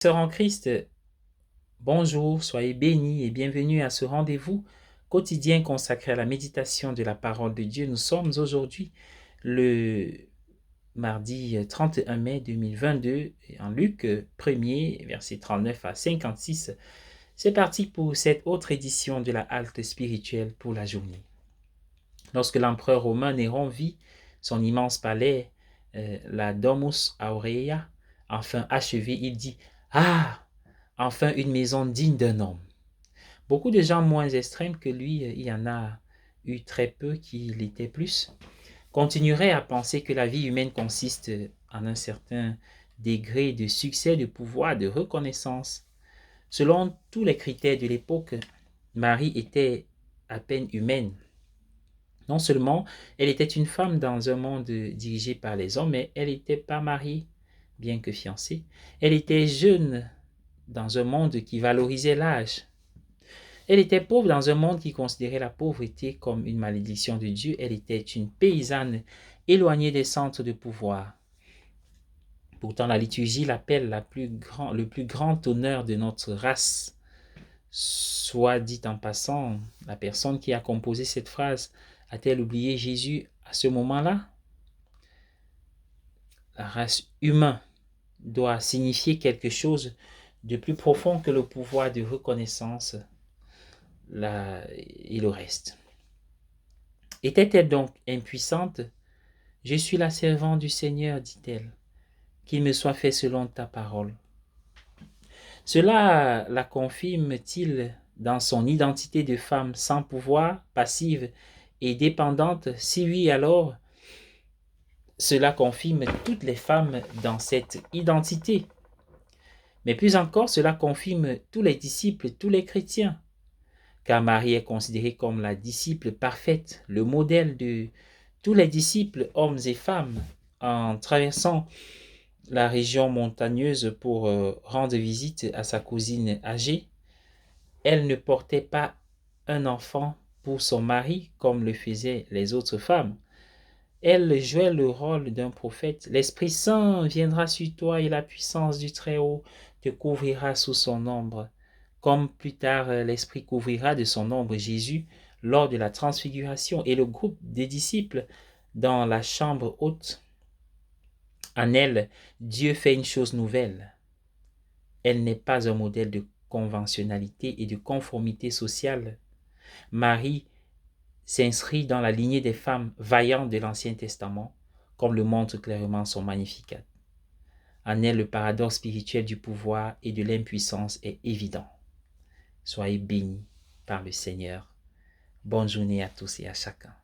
Sœurs en Christ, bonjour, soyez bénis et bienvenue à ce rendez-vous quotidien consacré à la méditation de la parole de Dieu. Nous sommes aujourd'hui le mardi 31 mai 2022 et en Luc 1er, versets 39 à 56. C'est parti pour cette autre édition de la halte spirituelle pour la journée. Lorsque l'empereur romain Néron vit son immense palais, la Domus Aurea, enfin achevé, il dit « Ah !» Enfin, une maison digne d'un homme. Beaucoup de gens moins extrêmes que lui, il y en a eu très peu qui l'étaient plus, continueraient à penser que la vie humaine consiste en un certain degré de succès, de pouvoir, de reconnaissance. Selon tous les critères de l'époque, Marie était à peine humaine. Non seulement elle était une femme dans un monde dirigé par les hommes, mais elle n'était pas mariée, bien que fiancée. Elle était jeune dans un monde qui valorisait l'âge. Elle était pauvre dans un monde qui considérait la pauvreté comme une malédiction de Dieu. Elle était une paysanne éloignée des centres de pouvoir. Pourtant, la liturgie l'appelle le plus grand honneur de notre race. Soit dit en passant, la personne qui a composé cette phrase a-t-elle oublié Jésus à ce moment-là? La race humaine doit signifier quelque chose de plus profond que le pouvoir de reconnaissance et le reste. Était-elle donc impuissante? Je suis la servante du Seigneur, dit-elle, qu'il me soit fait selon ta parole. Cela la confirme-t-il dans son identité de femme sans pouvoir, passive et dépendante? Si oui, alors cela confirme toutes les femmes dans cette identité. Mais plus encore, cela confirme tous les disciples, tous les chrétiens. Car Marie est considérée comme la disciple parfaite, le modèle de tous les disciples, hommes et femmes. En traversant la région montagneuse pour rendre visite à sa cousine âgée, elle ne portait pas un enfant pour son mari comme le faisaient les autres femmes. Elle jouait le rôle d'un prophète. L'Esprit Saint viendra sur toi et la puissance du Très-Haut te couvrira sous son ombre. Comme plus tard l'Esprit couvrira de son ombre Jésus lors de la transfiguration et le groupe des disciples dans la chambre haute. En elle, Dieu fait une chose nouvelle. Elle n'est pas un modèle de conventionnalité et de conformité sociale. Marie s'inscrit dans la lignée des femmes vaillantes de l'Ancien Testament, comme le montre clairement son Magnificat. En elle, le paradoxe spirituel du pouvoir et de l'impuissance est évident. Soyez bénis par le Seigneur. Bonne journée à tous et à chacun.